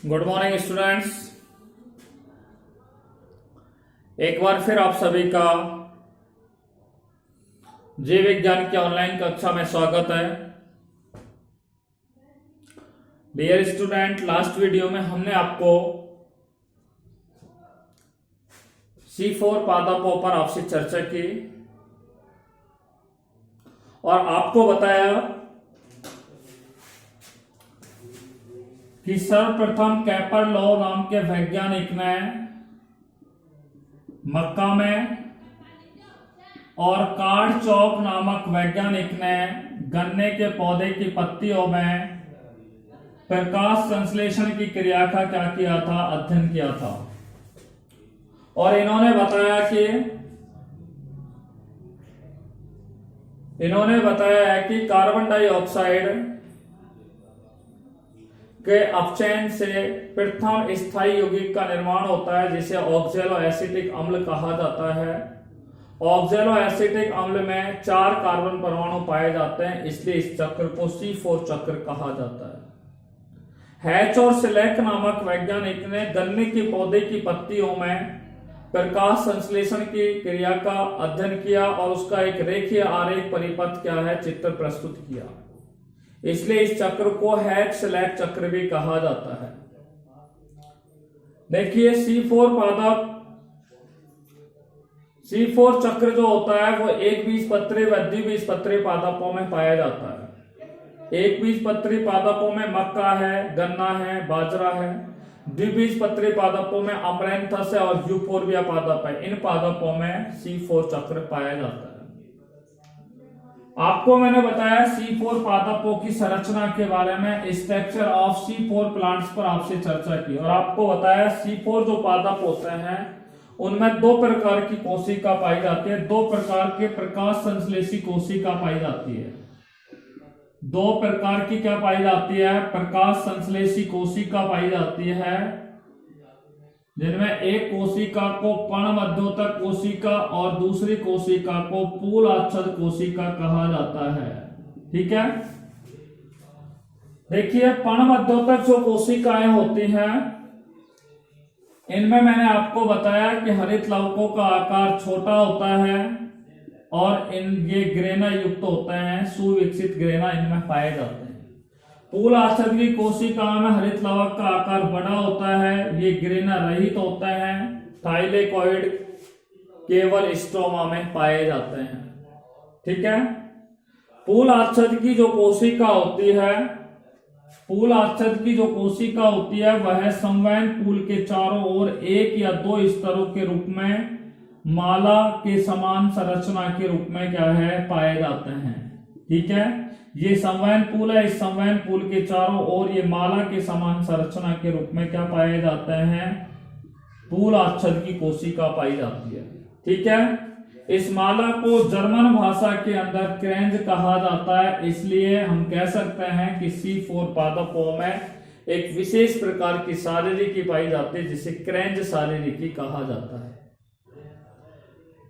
Good morning students. एक बार फिर आप सभी का जीव विज्ञान की ऑनलाइन कक्षा में स्वागत है। डियर स्टूडेंट, लास्ट वीडियो में हमने आपको C4 पादपों पर आपसे चर्चा की और आपको बताया कि सर्वप्रथम कैपर्लो नाम के वैज्ञानिक ने मक्का में और कार्ड चौक नामक वैज्ञानिक ने गन्ने के पौधे की पत्तियों में प्रकाश संश्लेषण की क्रिया का क्या किया था, अध्ययन किया था। और इन्होंने बताया है कि कार्बन डाइऑक्साइड के अपचयन से प्रथम स्थायी यौगिक का निर्माण होता है जिसे ऑक्सैलो एसिटिक अम्ल कहा जाता है। ऑक्सैलो एसिटिक अम्ल में 4 कार्बन परमाणु पाए जाते हैं, इसलिए इस चक्र को C4 चक्र कहा जाता है। हैच और सिलेक नामक वैज्ञानिक ने गन्ने के पौधे की पत्तियों में प्रकाश संश्लेषण की क्रिया का अध्ययन किया और उसका एक रेखीय आरेख परिपथ क्या है, चित्र प्रस्तुत किया। इसलिए इस चक्र को हैच सिलेक चक्र भी कहा जाता है। देखिए C4 चक्र जो होता है वो एक बीजपत्री व द्विबीजपत्री पादपों में पाया जाता है। एक बीजपत्री पादपों में मक्का है, गन्ना है, बाजरा है। द्विबीजपत्री पादपों में अमरैंथस है और यूफोर्बिया पादप है। इन पादपों में C4 चक्र पाया जाता है। आपको मैंने बताया C4 पादपों की संरचना के बारे में, स्ट्रक्चर ऑफ C4 प्लांट्स पर आपसे चर्चा की और आपको बताया C4 जो पादप होते हैं उनमें 2 प्रकार की कोशिका पाई जाती है। 2 प्रकार के प्रकाश संश्लेषी कोशिका पाई जाती है। 2 प्रकार की क्या पाई जाती है, प्रकाश संश्लेषी कोशिका पाई जाती है, जिनमें एक कोशिका को पर्णमध्योतक कोशिका और दूसरी कोशिका को पूल आच्छादित कोशिका कहा जाता है। ठीक है, देखिए पर्णमध्योतक जो कोशिकाएं होती हैं इनमें मैंने आपको बताया कि हरित लवकों का आकार छोटा होता है और ये ग्रेना युक्त होते हैं, सुविकसित ग्रेना इनमें पाए जाते हैं। पूल आच्छादित की कोशिकाओं में हरित लवक का आकार बड़ा होता है, ये ग्रेना रहित होते हैं, थाइलेकोइड केवल स्ट्रोमा में पाए जाते हैं। ठीक है, पूल आच्छादित की जो कोशिका होती है वह संवहन पूल के चारों ओर 1 या 2 स्तरों के रूप में माला के समान संरचना के रूप में क्या है, पाए जाते हैं। ठीक है, ये संवहन पूल है। इस संवहन पूल के चारों ओर ये माला के समान संरचना के रूप में क्या पाए जाते हैं, पूल आच्छादित की कोशिका पाई जाती है। ठीक है, इस माला को जर्मन भाषा के अंदर क्रेंज कहा जाता है। इसलिए हम कह सकते हैं कि C4 पादपों में एक विशेष प्रकार की शारीरिकी पाई जाती है जिसे क्रेंज शारीरिकी कहा जाता है।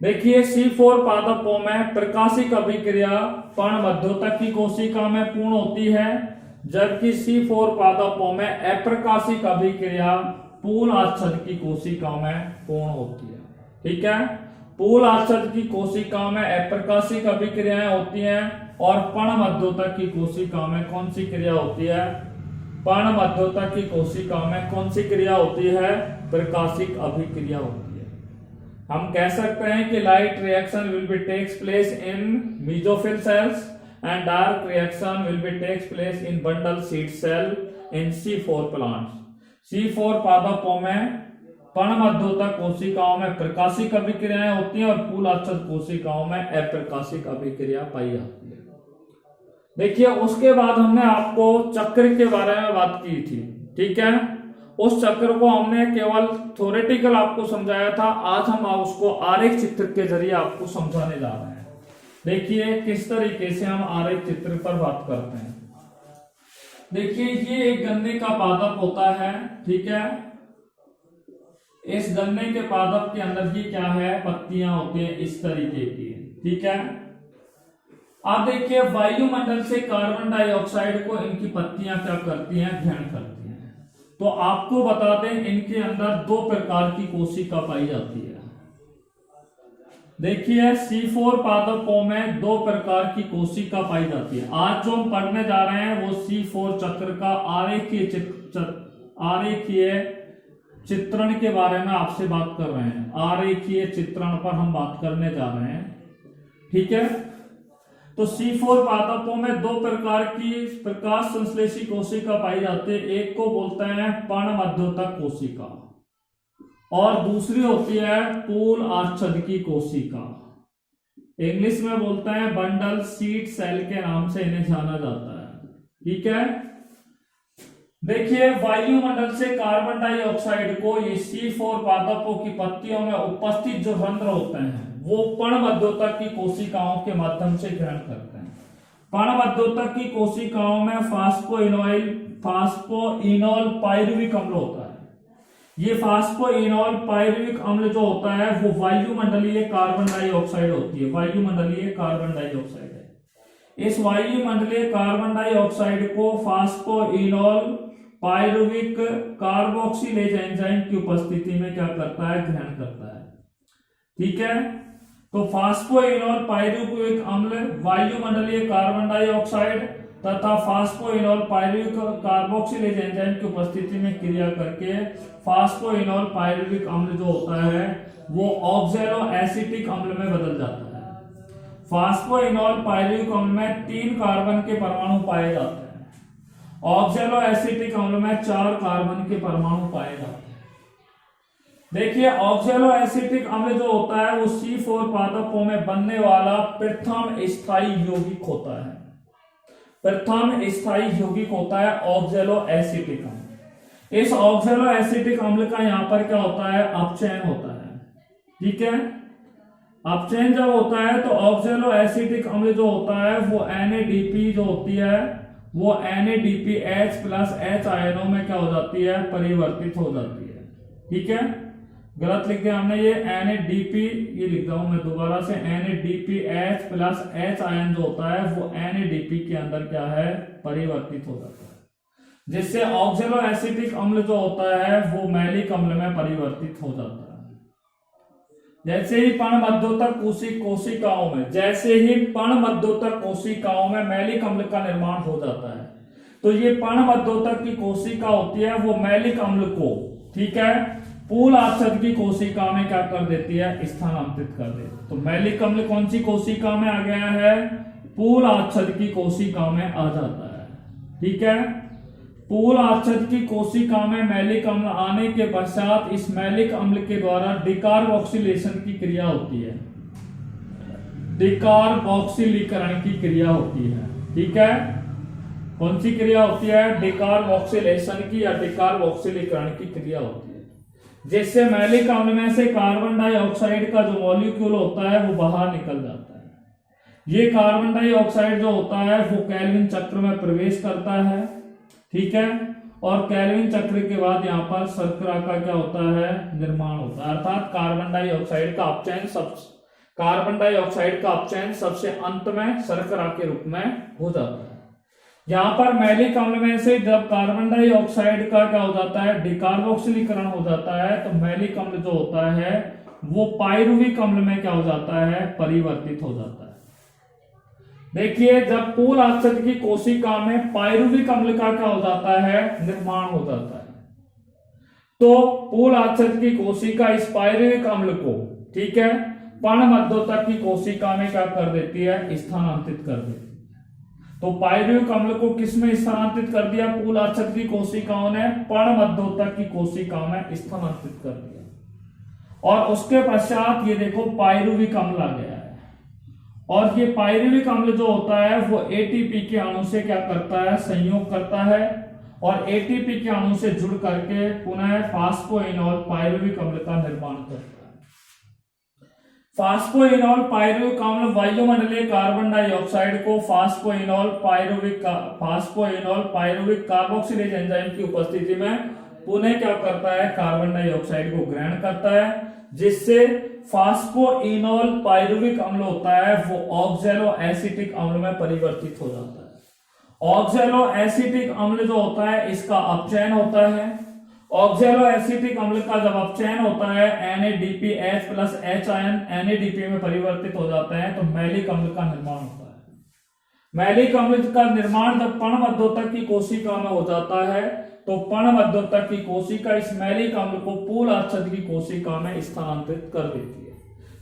देखिए C4 पादपों में प्रकाशिक अभिक्रिया पर्णमध्योतक की कोशिका में पूर्ण होती है, जबकि C4 पादपों में अप्रकाशिक अभिक्रिया पूल आच्छादित की कोशिकाओं में पूर्ण होती है। ठीक है, पूल आच्छादित की कोशिकाओं में अप्रकाशिक अभिक्रियाएं होती हैं और पर्णमध्योतक की कोशिकाओं में कौन सी क्रिया होती है, पर्णमध्योतक की कोशिकाओं में कौन सी क्रिया होती है, प्रकाशिक अभिक्रिया होती है। हम कह सकते हैं कि light reaction will be takes place in mesophyll cells and dark reaction will be takes place in bundle sheath cell in C4 plants. C4 पादपों में पर्णमध्योतक कोशिकाओं में प्रकाशिक अभिक्रियाएं होती हैं और पूल आच्छादित कोशिकाओं में अप्रकाशिक अभिक्रिया पाई जाती है। देखिए, उसके बाद हमने आपको चक्र के बारे में बात की थी। ठीक है, उस चक्र को हमने केवल थ्योरेटिकल आपको समझाया था। आज हम उसको आरेख चित्र के जरिए आपको समझाने जा रहे हैं। देखिए किस तरीके से हम आरेख चित्र पर बात करते हैं। देखिए, ये एक गन्ने का पादप होता है। ठीक है, इस गन्ने के पादप के अंदर ये क्या है, पत्तियां होती हैं इस तरीके की। ठीक है, आप देखिए वायुमंडल से कार्बन डाइऑक्साइड को इनकी पत्तियां क्या करती हैं, ग्रहण करती हैं। तो आपको बता दें इनके अंदर दो प्रकार की कोशिका पाई जाती है। देखिए C4 पादपों में दो प्रकार की कोशिका पाई जाती है। आज जो हम पढ़ने जा रहे हैं वो C4 चक्र का आरेखीय चित्रण के बारे में आपसे बात कर रहे हैं। आरेखीय चित्रण पर हम बात करने जा रहे हैं, ठीक है। तो C4 पादपों में दो प्रकार की प्रकाश संश्लेषी कोशिका पाई जाती है। एक को बोलते हैं पर्णमध्योतक कोशिका और दूसरी होती है पूल आच्छादकी कोशिका। इंग्लिश में बोलते हैं बंडल सीड सेल के नाम से इन्हें जाना जाता है, ठीक है। देखिए वायुमंडल से कार्बन डाइऑक्साइड को ये C4 पादपों की पत्तियों में उपस्थित जो रंध्र होते हैं वो पर्णमध्योतक की कोशिकाओं के माध्यम से ग्रहण करते हैं। पर्णमध्योतक की कोशिकाओं में फास्फोइनोल पाइरुविक अम्ल होता है। ये फास्फोइनोल पाइरुविक अम्ल जो होता है वो वायुमंडलीय कार्बन डाइऑक्साइड होती है, वायुमंडलीय कार्बन डाइऑक्साइड है। इस वायुमंडलीय कार्बन डाइऑक्साइड को फास्फोइनोल पाइरुविक कार्बोक्सिलेज एंजाइम की उपस्थिति में क्या करता है, ग्रहण करता है, ठीक है। तो फास्फोइनोल पाइरुविक अम्ल वायुमंडलीय कार्बन डाइऑक्साइड तथा फास्फोइनोल पाइरुविक कार्बोक्सिलेज एंजाइम की उपस्थिति में क्रिया करके फास्फोइनोल पाइरुविक अम्ल जो होता है वो ऑक्सैलो एसिटिक अम्ल में बदल जाता है। फास्फोइनोल पाइरुविक अम्ल में 3 कार्बन के परमाणु पाए जाते हैं, ऑक्सैलो एसिटिक अम्ल में 4 कार्बन के परमाणु पाए जाते हैं। देखिए ऑक्सैलो एसिटिक अम्ल जो होता है वो C4 पादपों में बनने वाला प्रथम स्थायी यौगिक होता है। प्रथम स्थायी यौगिक होता है ऑक्सैलो एसिटिक अम्ल। इस ऑक्सैलो एसिटिक अम्ल का यहाँ पर क्या होता है, अपचयन होता है, ठीक है। अपचयन जब होता है तो ऑक्सैलो एसिटिक अम्ल जो होता है वो NADP जो होती है वो NADPH प्लस H आयनों में क्या हो जाती है, परिवर्तित हो जाती है, ठीक है। गलत लिख दिया हमने, ये NADP ये लिख रहा हूं मैं दोबारा से, NADPH प्लस H आयन जो होता है वो NADP के अंदर क्या है, परिवर्तित हो जाता है, जिससे ऑक्सैलो एसिटिक अम्ल जो होता है वो मैलिक अम्ल में परिवर्तित हो जाता है। जैसे ही पर्णमध्योतक कोशिकाओं में मैलिक अम्ल का निर्माण हो जाता है तो ये पर्णमध्योतक की कोशिका होती है वो मैलिक अम्ल को, ठीक है, पूल आच्छादकी कोशिका में क्या कर देती है, स्थानांतरित कर देती है। तो मैलिक अम्ल कौन सी कोशिका में आ गया है, पूल आच्छादकी कोशिका में आ जाता है, ठीक है। पूल आच्छादकी कोशिका में मैलिक अम्ल आने के पश्चात इस मैलिक अम्ल के द्वारा डिकार्बोक्सिलेशन की क्रिया होती है, डिकार्बोक्सिलीकरण की क्रिया होती है, ठीक है। कौन सी क्रिया होती है, डिकार्बोक्सिलेशन की या डिकार्बोक्सिलीकरण की क्रिया होती है, जिससे मैलिक अम्ल में से कार्बन डाइऑक्साइड का जो मॉलिक्यूल होता है वो बाहर निकल जाता है। ये कार्बन डाइऑक्साइड जो होता है वो केल्विन चक्र में प्रवेश करता है, ठीक है। और केल्विन चक्र के बाद यहाँ पर शर्करा का क्या होता है, निर्माण होता है, अर्थात कार्बन डाइऑक्साइड का अपचयन सबसे अंत में शर्करा के रूप में हो जाता है। यहाँ पर मैलिक अम्ल में से जब कार्बन डाइऑक्साइड का क्या हो जाता है, डिकार्बोक्सिलीकरण हो जाता है तो मैलिक अम्ल जो होता है वो पाइरुविक अम्ल में क्या हो जाता है, परिवर्तित हो जाता है। देखिए जब पूल आच्छादकी कोशिका में पाइरुविक अम्ल का क्या हो जाता है, निर्माण हो जाता है, तो पूल आच्छादकी कोशिका इस पाइरुविक अम्ल को, ठीक है, पर्णमध्योतक की कोशिका में क्या कर देती है, स्थानांतरित कर देती है। तो पाइरुविक अम्ल को किसमें स्थानांतरित कर दिया, पूल आच्छादकी कोशिकाओं ने पर्णमध्योतक की कोशिका में स्थानांतरित कर दिया। और उसके पश्चात ये देखो पाइरुविक अम्ल आ गया है, और ये पाइरुविक अम्ल जो होता है वो ATP के अणु से क्या करता है, संयोग करता है, और ATP के अणु से जुड़ करके पुनः फास्फोइनोल पाइरुविक अम्ल का निर्माण करता है। फास्फोइनोल पाइरुविक अम्ल वायुमंडलीय कार्बन डाइऑक्साइड को फास्फोइनोल पाइरुविक कार्बोक्सिलेज एंजाइम की उपस्थिति में पुनः क्या करता है, कार्बन डाइऑक्साइड को ग्रहण करता है, जिससे फास्फोइनोल पाइरुविक अम्ल होता है वो ऑक्सैलो एसिटिक अम्ल में परिवर्तित हो जाता है। ऑक्सैलो एसिटिक अम्ल जो होता है इसका अपचयन होता है, ऑक्सैलो एसिटिक अम्ल का जब अपचयन होता है NADPH plus H ion NADP में परिवर्तित हो जाता है तो मैलिक अम्ल का निर्माण होता है। मैलिक अम्ल का निर्माण जब पर्णमध्योतक की कोशिका में हो जाता है तो पर्णमध्योतक की कोशिका इस मैलिक अम्ल को पूल आच्छादित की कोशिका में स्थानांतरित कर देती है।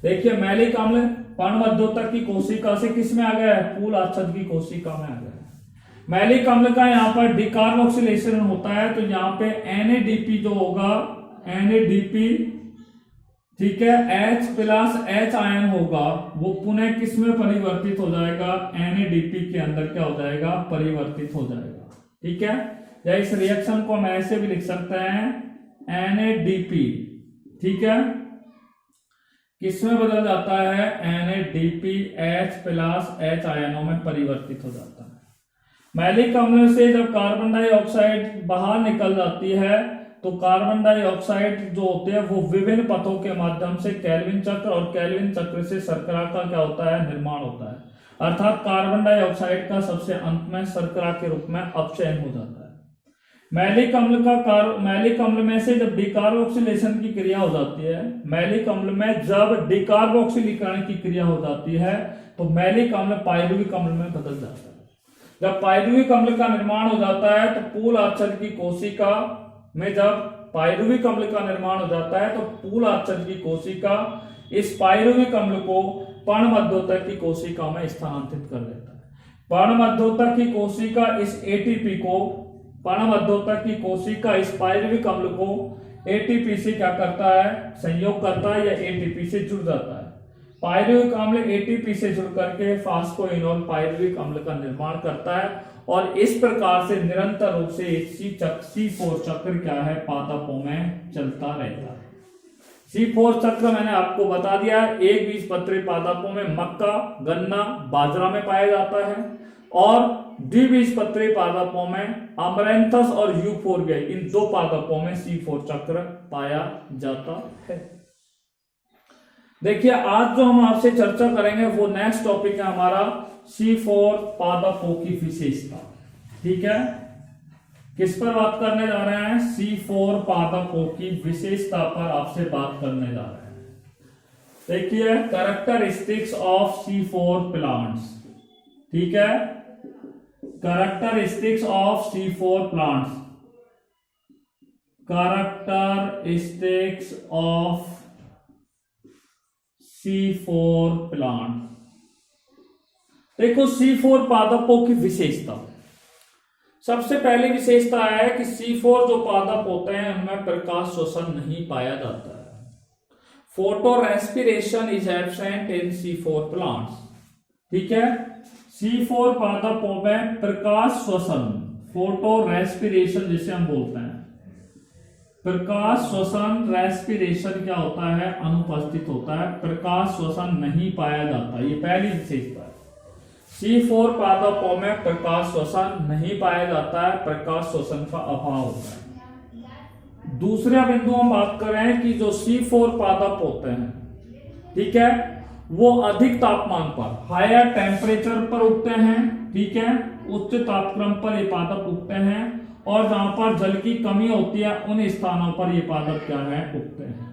देखिए मैलिक अम्ल पर्णमध्योतक की कोशिका से किस में आ गया है, पूल आच्छादित की कोशिका में आ गया है। मैलिक अम्ल का यहाँ पर डिकार्बोक्सिलेशन होता है तो यहाँ पे NADP जो होगा NADP, ठीक है, H प्लस H आयन होगा वो पुनः किस में परिवर्तित हो जाएगा, NADP के अंदर क्या हो जाएगा, परिवर्तित हो जाएगा। ठीक है, या इस रिएक्शन को हम ऐसे भी लिख सकते हैं NADP, ठीक है, किसमें बदल जाता है, NADP H प्लस H आयनों में परिवर्तित हो जाता है। मैलिक अम्ल से जब कार्बन डाइऑक्साइड बाहर निकल जाती है तो कार्बन डाइऑक्साइड जो होते हैं वो विभिन्न पथों के माध्यम से केल्विन चक्र और केल्विन चक्र से शर्करा का क्या होता है, निर्माण होता है। अर्थात कार्बन डाइऑक्साइड का सबसे अंत में शर्करा के रूप में अपचयन हो जाता है। मैलिक अम्ल में से जब डिकार्बोक्सिलेशन की क्रिया हो जाती है, मैलिक अम्ल में जब डिकार्बोक्सिलीकरण की क्रिया हो जाती है तो मैलिक अम्ल पाइरुविक अम्ल में बदल जाता है। जब पाइरुविक अम्ल का निर्माण हो जाता है तो पूल आच्छादित की कोशिका में जब पाइरुविक अम्ल का निर्माण हो जाता है तो पूल आच्छादित की कोशिका इस पाइरुविक अम्ल को पर्णमध्योतक की कोशिका में स्थानांतरित कर देता है। पर्णमध्योतक की कोशिका इस एटीपी को, पर्णमध्योतक की कोशिका इस पाइरुविक अम्ल को एटीपी से क्या करता है, संयोग करता है या एटीपी से जुड़ जाता है। पाइरुविक अम्ल एटीपी से जुड़ करके फास्फोइनोल पाइरुविक अम्ल का निर्माण करता है और इस प्रकार से निरंतर रूप से C4 चक्र क्या है, पादपों में चलता रहता है। C4 चक्र मैंने आपको बता दिया, एक बीजपत्री पादपों में मक्का, गन्ना, बाजरा में पाया जाता है और द्विबीजपत्री पादपों में अमरैंथस और यूफोर्बिया, इन दो पादपों में C4 चक्र पाया जाता है। देखिए आज जो हम आपसे चर्चा करेंगे वो नेक्स्ट टॉपिक है हमारा C4 पादपों की विशेषता। ठीक है, किस पर बात करने जा रहे हैं, C4 पादपों की विशेषता पर आपसे बात करने जा रहे हैं। देखिए कैरेक्टरिस्टिक्स ऑफ C4 प्लांट्स, ठीक है, characteristics of C4 plants, characteristics of C4 plant. देखो C4 पादपों की विशेषता, सबसे पहली विशेषता है कि C4 जो पादप होते हैं उनमें प्रकाश शोषण नहीं पाया जाता है। Photo respiration is absent in C4 plants. ठीक है, C4 पादपों में प्रकाश श्वसन, फोटो रेस्पिरेशन जिसे हम बोलते हैं, प्रकाश श्वसन रेस्पिरेशन क्या होता है, अनुपस्थित होता है, प्रकाश श्वसन नहीं पाया जाता। ये पहली विशेषता है, C4 पादपों में प्रकाश श्वसन नहीं पाया जाता है, प्रकाश श्वसन का अभाव होता है। दूसरा बिंदु हम बात कर रहे हैं कि जो C4 पादप होते हैं, ठीक है, वो अधिक तापमान पर, हायर टेम्परेचर पर उगते हैं। ठीक है, उच्च तापक्रम पर ये पादप उगते हैं और जहां पर जल की कमी होती है उन स्थानों पर ये पादप क्या है, उगते हैं।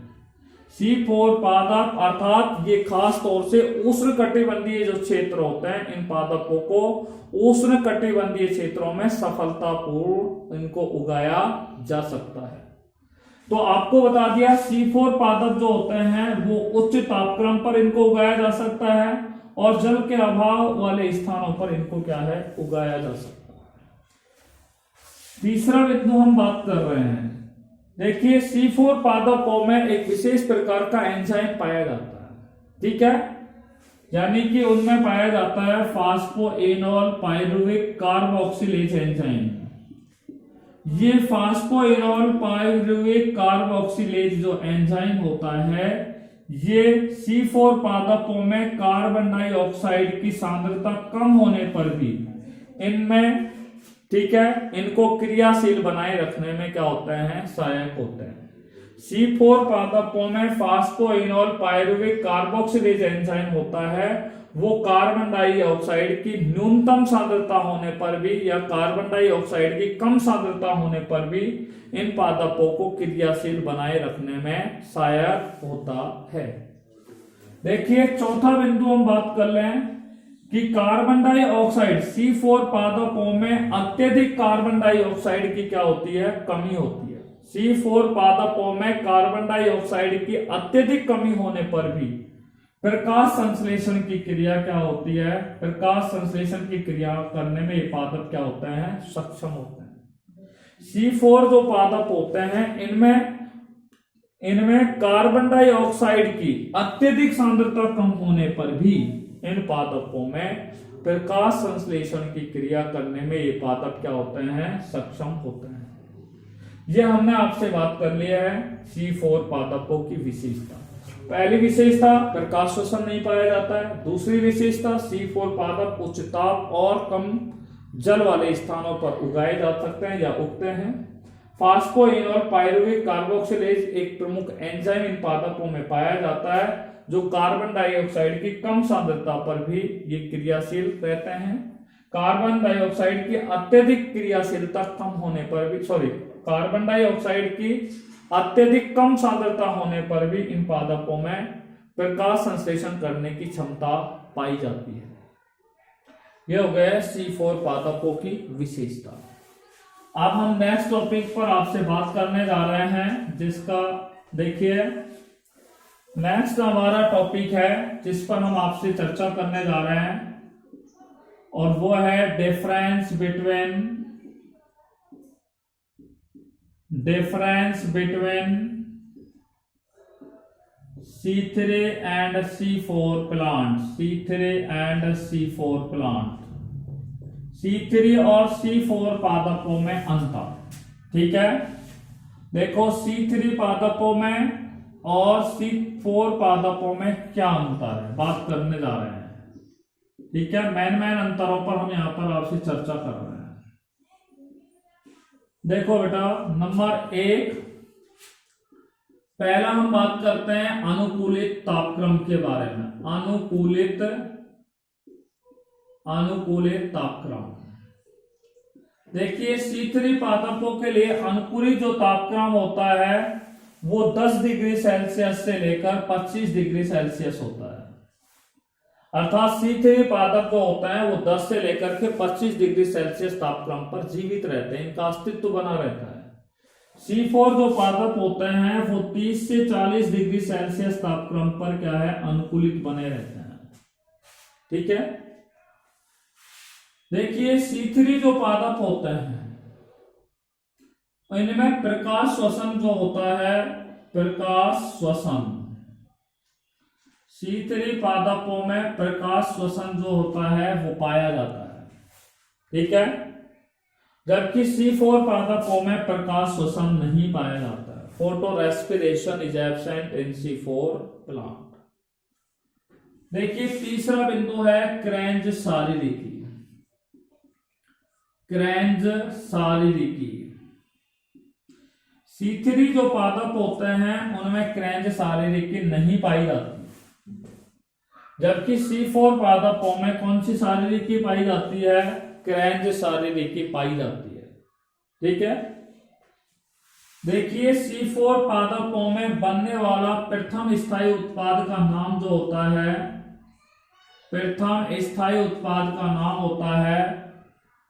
C4 पादप अर्थात ये खास तौर से उष्णकटिबंधीय जो क्षेत्र होते हैं, इन पादपों को उष्णकटिबंधीय क्षेत्रों में सफलतापूर्वक इनको उगाया जा सकता है। तो आपको बता दिया C4 पादप जो होते हैं वो उच्च तापक्रम पर इनको उगाया जा सकता है और जल के अभाव वाले स्थानों पर इनको क्या है, उगाया जा सकता है। तीसरा बिंदु हम बात कर रहे हैं, देखिए C4 पादपों में एक विशेष प्रकार का एंजाइम पाया जाता है। ठीक है, यानी कि उनमें पाया जाता है फास्फोइनोल पाइरुविक कार्बोक्सिलेज एंजाइम। ये फास्फोइनोल पाइरुविक कार्बोक्सिलेज जो एंजाइम होता है, ये C4 पादपों में कार्बन डाइऑक्साइड की सांद्रता कम होने पर भी इनमें, ठीक है, इनको क्रियाशील बनाए रखने में क्या होते हैं, सहायक होते हैं। C4 पादपों में फास्फोइनोल पायरुविक कार्बोक्सिलेज एंजाइम होता है, वो कार्बन डाइऑक्साइड की न्यूनतम सांद्रता होने पर भी या कार्बन डाइऑक्साइड की कम सांद्रता होने पर भी इन पादपों को क्रियाशील बनाए रखने में सहायक होता है। देखिए चौथा बिंदु हम बात कर लें कि कार्बन डाइऑक्साइड C4 पादपों में अत्यधिक कार्बन डाइऑक्साइड की क्या होती है, कमी होती है। C4 पादपों में कार्बन डाइऑक्साइड की अत्यधिक कमी होने पर भी प्रकाश संश्लेषण की क्रिया क्या होती है, प्रकाश संश्लेषण की क्रिया करने में ये पादप क्या होते हैं, सक्षम होते हैं। C4 जो पादप होते हैं इनमें कार्बन डाइऑक्साइड की अत्यधिक सांद्रता कम होने पर भी इन पादपों में प्रकाश संश्लेषण की क्रिया करने में ये पादप क्या होते हैं, सक्षम होते हैं। ये हमने आपसे बात कर लिया है C4 पादपों की विशेषता। पहली विशेषता प्रकाश श्वसन नहीं पाया जाता है। दूसरी विशेषता C4 पादप उच्च ताप और कम जल वाले स्थानों पर उगाए जा सकते हैं या उगते हैं। फास्फोइनोल पायरुविक कार्बोक्सिलेज एक प्रमुख एंजाइम इन पादपों में पाया जाता है जो कार्बन डाइऑक्साइड की कम सांद्रता पर भी ये क्रियाशील रहते हैं। कार्बन डाइऑक्साइड की अत्यधिक क्रियाशीलता कम होने पर भी कार्बन डाइऑक्साइड की अत्यधिक कम सांद्रता होने पर भी इन पादपों में प्रकाश संश्लेषण करने की क्षमता पाई जाती है। यह हो गया C4 पादपों की विशेषता। अब हम नेक्स्ट टॉपिक पर आपसे बात करने जा रहे हैं, जिसका देखिए नेक्स्ट हमारा टॉपिक है जिस पर हम आपसे चर्चा करने जा रहे हैं और वो है difference between C3 and C4 plant. C3 और C4 पादपों में अंतर, ठीक है। देखो C3 पादपों में और C4 पादपों में क्या अंतर है, बात करने जा रहे हैं, ठीक है। मेन अंतरों पर हम यहां पर आपसे चर्चा कर रहे हैं। देखो बेटा, नंबर 1, पहला हम बात करते हैं अनुकूलित तापक्रम के बारे में। अनुकूलित तापक्रम। देखिए C3 पादपों के लिए अनुकूलित जो तापक्रम होता है वो 10 डिग्री सेल्सियस से लेकर 25 डिग्री सेल्सियस होता है। अर्थात C3 पादप जो होता है वो 10 से लेकर के 25 डिग्री सेल्सियस तापक्रम पर जीवित रहते हैं, इनका अस्तित्व बना रहता है। C4 जो पादप होते हैं वो 30 से 40 डिग्री सेल्सियस तापक्रम पर क्या है, अनुकूलित बने रहते हैं, ठीक है। देखिए C3 जो पादप होते हैं इनमें प्रकाश श्वसन जो होता है, C3 पादपों में प्रकाश श्वसन जो होता है वो पाया जाता है, ठीक है। जबकि C4 पादपों में प्रकाश श्वसन नहीं पाया जाता है। Photo respiration is absent in C4 plant. देखिए तीसरा बिंदु है क्रेंज शारीरिकी। C3 जो पादप होते हैं उनमें क्रेंज शारीरिकी नहीं पाई जाती, जबकि C4 पादपों में कौन सी शारीरिकी पाई जाती है, क्रेंज शारीरिकी पाई जाती है, ठीक है। देखिए C4 पादपों में बनने वाला प्रथम स्थायी उत्पाद का नाम जो होता है,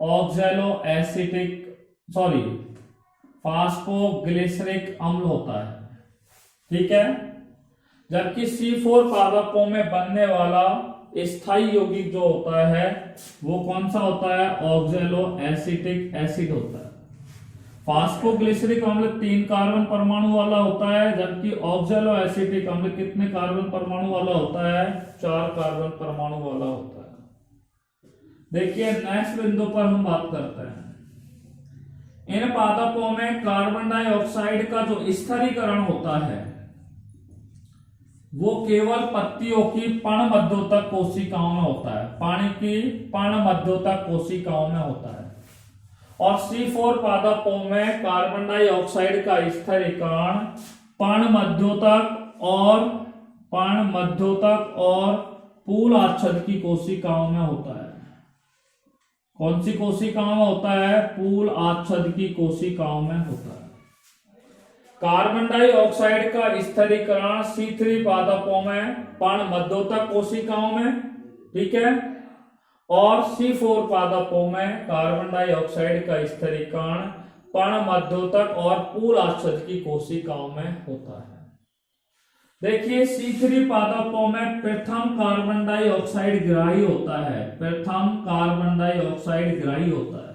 ऑक्सैलो फास्फोग्लिसरिक अम्ल होता है, ठीक है। जबकि C4 पादपों में बनने वाला स्थायी यौगिक जो होता है वो कौन सा होता है, ऑक्सैलो एसिटिक एसिड होता है। फास्फोग्लिसरिक अम्ल 3 कार्बन परमाणु वाला होता है, जबकि ऑक्सैलो एसिटिक अम्ल कितने कार्बन परमाणु वाला होता है, 4 कार्बन परमाणु वाला होता है। देखिए नेक्स्ट बिंदु पर हम बात करते हैं। इन पादपों में कार्बन डाइऑक्साइड का जो स्थिरीकरण होता है वो केवल पत्तियों की पर्णमध्योतक कोशिकाओं में होता है, पानी की पर्णमध्योतक कोशिकाओं में होता है। और C4 पादपों में कार्बन डाइऑक्साइड का स्थिरीकरण पर्णमध्योतक और पूल आच्छद की कोशिकाओं में होता है। कौन सी कोशिकाओं में होता है? पूल आच्छद की कोशिकाओं में होता है। कार्बन डाइऑक्साइड का स्थिरीकरण C3 पादपों में पर्णमध्योतक कोशिकाओं में, ठीक है, और C4 पादपों में कार्बन डाइऑक्साइड का स्थिरीकरण पर्णमध्योतक और पूल आच्छद की कोशिकाओं में होता है। देखिए C3 पादपों में प्रथम कार्बन डाइऑक्साइड ग्राही होता है, प्रथम कार्बन डाइऑक्साइड ग्राही होता है,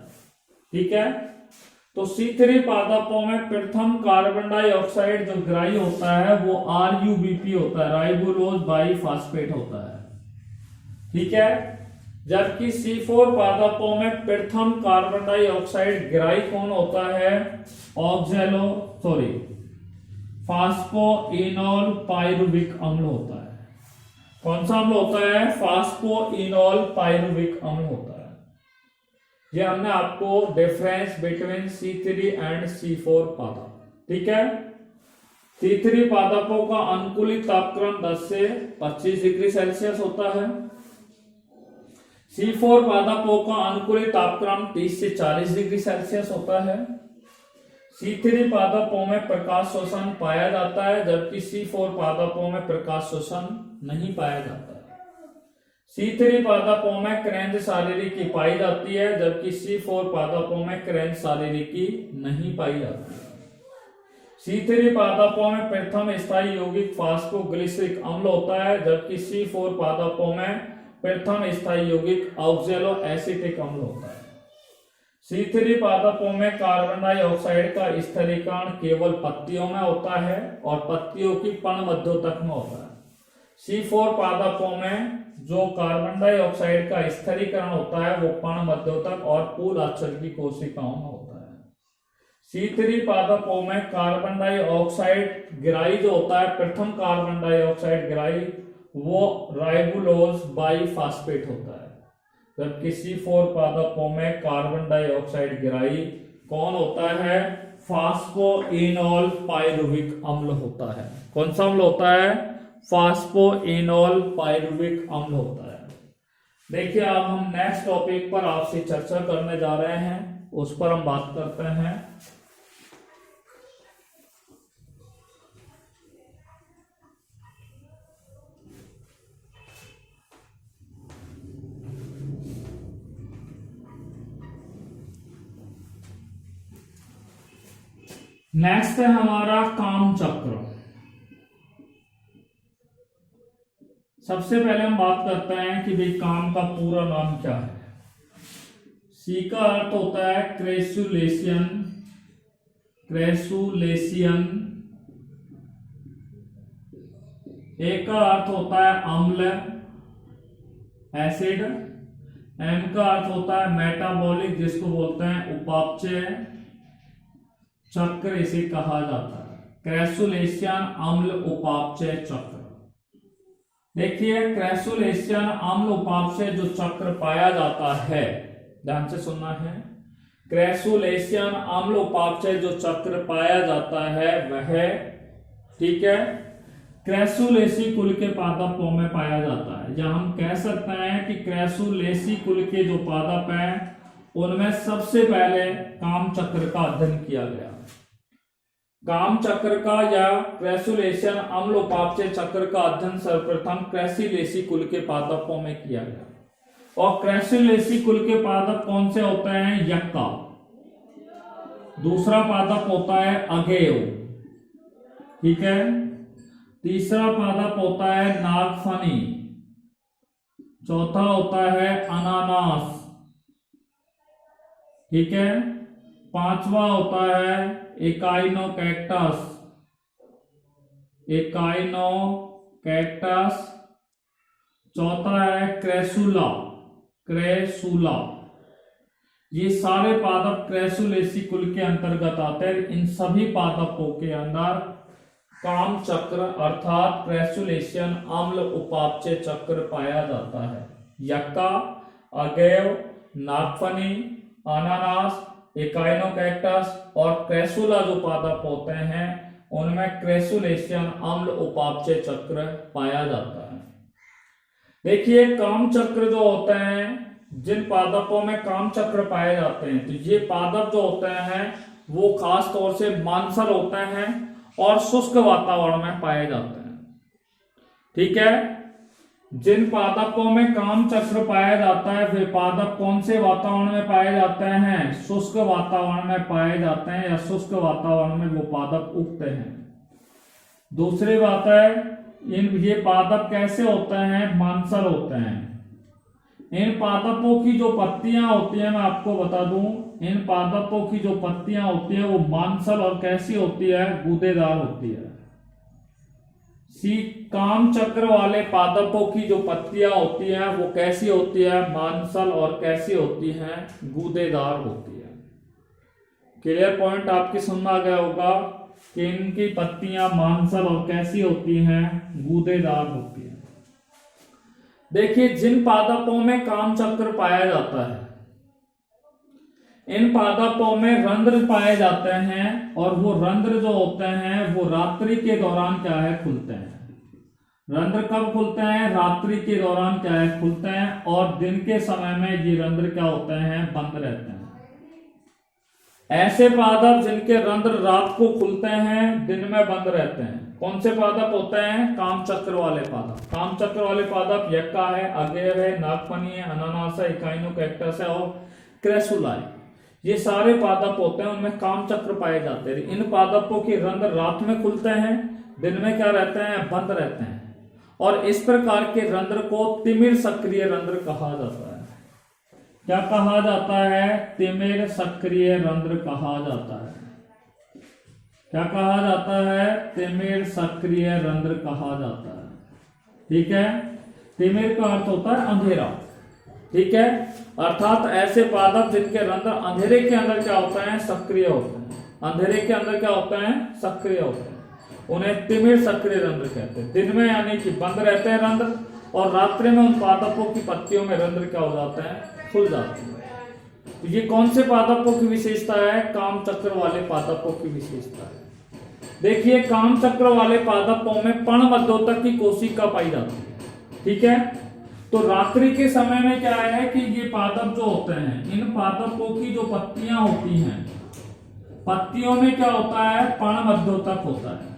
ठीक है। तो C3 पादपों में प्रथम कार्बन डाइऑक्साइड जो ग्राही होता है वो RuBP होता है, राइबोलोज बाइफॉस्फेट होता है, ठीक है। जबकि C4 पादपों में प्रथम कार्बन डाइऑक्साइड ग्राही कौन होता है? फास्फोइनोल पाइरुविक अम्ल होता है। कौन सा अम्ल होता है? फास्फोइनोल पाइरुविक अम्ल होता है। ये हमने आपको difference between C3 and C4 पादप, ठीक है। C3 पादपों का अनुकूलित तापक्रम 10 से 25 डिग्री सेल्सियस होता है। C4 पादपों का अनुकूलित तापक्रम 30 से 40 डिग्री सेल्सियस होता है। C3 पादपों में प्रकाश शोषण पाया जाता है, जबकि C4 पादपों में प्रकाश शोषण नहीं पाया जाता है। C3 पादपों में क्रेंज शारीरिकी पाई जाती है, जबकि C4 पादपों में क्रेंज शारीरिकी नहीं पाई जाती है। C3 पादपों में प्रथम स्थायी यौगिक फास्फोग्लिसरिक अम्ल होता है, जबकि C4 पादपों में प्रथम स्थायी यौगिक ऑक्सैलो एसिटिक अम्ल होता है। C3 पादपों में कार्बन डाइऑक्साइड का स्थिरीकरण केवल पत्तियों में होता है और पत्तियों की पर्णमध्योतक में होता है। C4 पादपों में जो कार्बन डाइऑक्साइड का स्थिरीकरण होता है वो पर्णमध्योतक और पूल आच्छद की कोशिकाओं में होता है। C3 पादपों में कार्बन डाइऑक्साइड ग्राही जो होता है, प्रथम कार्बन डाइऑक्साइड ग्राही वो राइबोलोज बाइफॉस्फेट होता है, जबकि C4 पादपों में कार्बन डाइऑक्साइड ग्राही कौन होता है? फास्फोइनोल पाइरुविक अम्ल होता है। कौन सा अम्ल होता है? फास्फोइनोल पाइरुविक अम्ल होता है। देखिए अब हम नेक्स्ट टॉपिक पर आपसे चर्चा करने जा रहे हैं, उस पर हम बात करते हैं। नेक्स्ट है हमारा काम चक्र। सबसे पहले हम बात करते हैं कि भाई काम का पूरा नाम क्या है। सी का अर्थ होता है क्रेसुलेशियन, क्रेसुलेशियन। ए का अर्थ होता है अम्ल, एसिड। एम का अर्थ होता है मेटाबॉलिक, जिसको बोलते हैं उपापचय चक्र इसे कहा जाता है। क्रेसुलेशियन अम्ल उपापचय चक्र। देखिए क्रेसुलेशियन अम्ल उपापचय जो चक्र पाया जाता है, ध्यान से सुनना है, क्रेसुलेशियन अम्ल उपापचय जो चक्र पाया जाता है वह, ठीक है, क्रेसुलेसी कुल के पादपों में पाया जाता है। या हम कह सकते हैं कि क्रेसुलेसी कुल के जो पादप हैं उनमें सबसे पहले काम चक्र का अध्ययन किया गया। काम चक्र का या क्रेसुलेशियन अम्ल उपापचय चक्र का अध्ययन सर्वप्रथम क्रेसुलेसी कुल के पादपों में किया गया। और क्रेसुलेसी कुल के पादप कौन से होते हैं? यक्का। दूसरा पादप होता है अगेव, ठीक है। तीसरा पादप होता है नागफनी। चौथा होता है अनानास, ठीक है। पांचवा होता है एकाइनोकैक्टस, एकाइनोकैक्टस। चौथा है क्रेसुला, क्रेसुला। ये सारे पादप क्रेसुलेसी कुल के अंतर्गत आते हैं। इन सभी पादपों के अंदर काम चक्र अर्थात क्रेसुलेशियन अम्ल उपापचय चक्र पाया जाता है। यक्का, अगेव, नागफनी, अनानास, एकाइनोकैक्टस और क्रेसुला जो पादप होते हैं उनमें क्रेसुलेशन अम्ल उपापचय चक्र पाया जाता है। देखिए काम चक्र जो होते हैं, जिन पादपों में काम चक्र पाए जाते हैं, तो ये पादप जो होते हैं वो खास तौर से मांसल होते हैं और शुष्क वातावरण में पाए जाते हैं। ठीक है, जिन पादपों में काम चक्र पाया जाता है वे पादप कौन से वातावरण में पाए जाते हैं? शुष्क वातावरण में पाए जाते हैं, या शुष्क वातावरण में वो पादप उगते हैं। दूसरी बात है, ये पादप कैसे होते हैं? मांसल होते हैं। इन पादपों की जो पत्तियां होती हैं, मैं आपको बता दूं, इन पादपों की जो पत्तियां होती है वो मांसल और कैसी होती है? गूदेदार होती है। काम चक्र वाले पादपों की जो पत्तियां होती हैं वो कैसी होती है? मांसल और कैसी होती हैं? गूदेदार होती है। क्लियर पॉइंट आपकी समझ आ गया होगा कि इनकी पत्तियां मांसल और कैसी होती हैं? गूदेदार होती है। देखिए जिन पादपों में काम चक्र पाया जाता है, इन पादपों में रंध्र पाए जाते हैं, और वो रंध्र जो होते हैं वो रात्रि के दौरान क्या है? खुलते हैं। रंध्र कब खुलते हैं? रात्रि के दौरान क्या है? खुलते हैं, और दिन के समय में ये रंध्र क्या होते हैं? बंद रहते हैं। ऐसे पादप जिनके रंध्र रात को खुलते हैं, दिन में बंद रहते हैं, कौन से पादप होते हैं? काम चक्र वाले पादप। काम चक्र वाले पादप यक्का है, अगेर है, नागफनी है, अनानास है, इकाइनोकैक्टस है और क्रेसुला है। ये सारे पादप होते हैं, उनमें काम चक्र पाए जाते हैं। इन पादपों के रंध्र रात में खुलते हैं, दिन में क्या रहते हैं? बंद रहते हैं। और इस प्रकार के रंध्र को तिमिर सक्रिय रंध्र कहा जाता है। क्या कहा जाता है? तिमिर सक्रिय रंध्र कहा जाता है। क्या कहा जाता है? तिमिर सक्रिय रंध्र कहा जाता है। ठीक है, तिमिर का अर्थ होता है अंधेरा। ठीक है, अर्थात ऐसे पादप जिनके रंध्र अंधेरे के अंदर क्या होता है? सक्रिय होते हैं। अंधेरे के अंदर क्या होते हैं? सक्रिय होते हैं, उन्हें तिमिर सक्रिय रंध्र कहते हैं। दिन में यानी कि बंद रहते हैं रंध्र, और रात्रि में उन पादपों की पत्तियों में रंध्र क्या हो जाते हैं? खुल जाते हैं। तो ये कौन से पादपों की विशेषता है? काम चक्र वाले पादपों की विशेषता है। देखिए काम चक्र वाले पादपों में पर्णमध्योतक की कोशिका पाई जाती है। ठीक है, तो रात्रि के समय में क्या है कि ये पादप जो होते हैं, इन पादपों की जो पत्तियां होती हैं, पत्तियों में क्या होता है? पर्णमध्योतक होता है।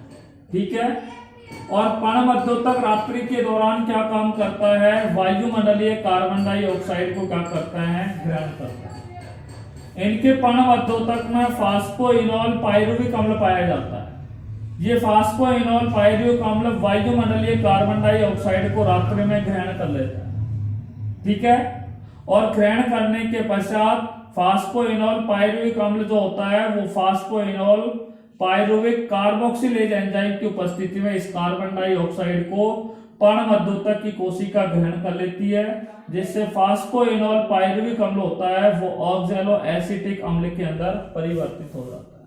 ठीक है, और पर्णमध्योतक रात्रि के दौरान क्या काम करता है? वायुमंडलीय कार्बन डाइऑक्साइड को क्या करता है? ग्रहण करता है। इनके पर्णमध्योतक में फास्फोइनोल पाइरुविक अम्ल पाया जाता है। ये फास्फोइनोल पाइरुविक अम्ल वायुमंडलीय कार्बन डाइऑक्साइड को रात्रि में ग्रहण कर लेता है। ठीक है, और ग्रहण करने के पश्चात फास्फोइनोल पाइरुविक अम्ल जो होता है वो फास्फोइनोल पाइरुविक कार्बोक्सिलेज एंजाइम की उपस्थिति में इस कार्बन डाइऑक्साइड को पर्णमध्योतक की कोशिका ग्रहण कर लेती है, जिससे फास्फोइनोल पाइरुविक अम्ल होता है वो ऑक्सैलो एसिटिक अम्ल के अंदर परिवर्तित हो जाता है।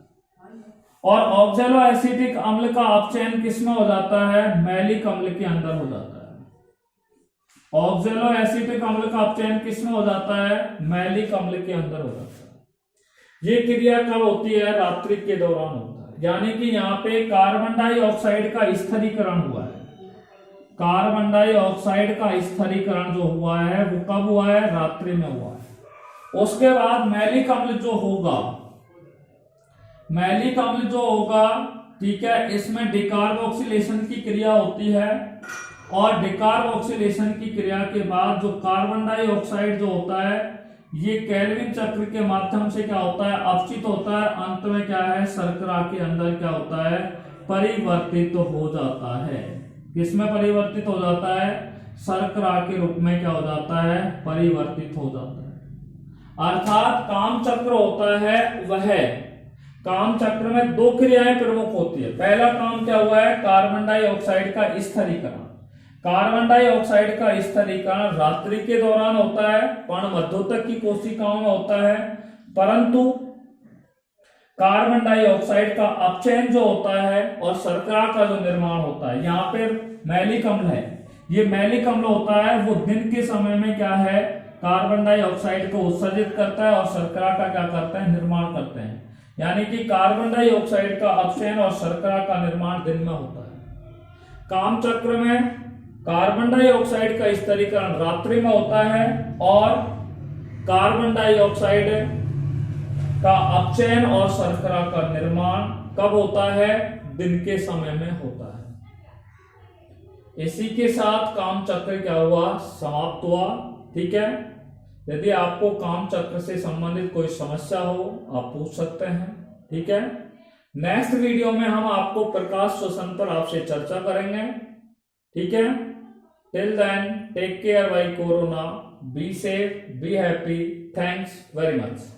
और ऑक्सैलो एसिटिक अम्ल का अपचयन किसमें हो जाता है? मैलिक अम्ल के अंदर हो जाता है। ऑक्सैलो एसिटिक अम्ल का अपचयन किसमें हो जाता है? मैलिक अम्ल के अंदर हो जाता है। ये क्रिया कब होती है? रात्रि के दौरान होता है। यानी कि यहाँ पे कार्बन डाइऑक्साइड का स्थिरीकरण हुआ है। कार्बन डाइऑक्साइड का स्थिरीकरण जो हुआ है वो कब हुआ है? रात्रि में हुआ है। उसके बाद मैलिक अम्ल जो होगा, मैलिक अम्ल जो होगा, ठीक है, इसमें डिकार्बोक्सिलेशन की क्रिया होती है, और डिकार्बोक्सिलेशन की क्रिया के बाद जो कार्बन डाइऑक्साइड जो होता है ये केल्विन चक्र के माध्यम से क्या होता है? अपचित होता है। अंत में क्या है? शर्करा के अंदर क्या होता है? परिवर्तित हो जाता है। किसमें परिवर्तित हो जाता है? शर्करा के रूप में क्या हो जाता है? परिवर्तित हो जाता है। अर्थात काम चक्र होता है वह, काम चक्र में दो क्रियाएं प्रमुख होती है। पहला काम क्या हुआ है? कार्बन डाइऑक्साइड का स्थिरीकरण। कार्बन डाइऑक्साइड का स्थिरीकरण रात्रि के दौरान होता है, पर्णमध्योतक की कोशिकाओं में होता है, परंतु कार्बन डाइऑक्साइड का अपचयन जो होता है और शर्करा का जो निर्माण होता है, यहाँ पे मैलिक अम्ल है, ये मैलिक अम्ल होता है वो दिन के समय में क्या है? कार्बन डाइऑक्साइड को उत्सर्जित करता है और शर्करा का क्या करता है? निर्माण करते हैं। यानी कि कार्बन डाइऑक्साइड का अपचयन और शर्करा का निर्माण दिन में होता है। काम चक्र में कार्बन डाइऑक्साइड का स्थिरीकरण रात्रि में होता है और कार्बन डाइऑक्साइड का अपचयन और शर्करा का निर्माण कब होता है? दिन के समय में होता है। इसी के साथ काम चक्र क्या हुआ? समाप्त हुआ। ठीक है, यदि आपको काम चक्र से संबंधित कोई समस्या हो आप पूछ सकते हैं। ठीक है, नेक्स्ट वीडियो में हम आपको प्रकाश श्वसन पर आपसे चर्चा करेंगे। ठीक है, till then take care bye corona, be safe, be happy, thanks very much.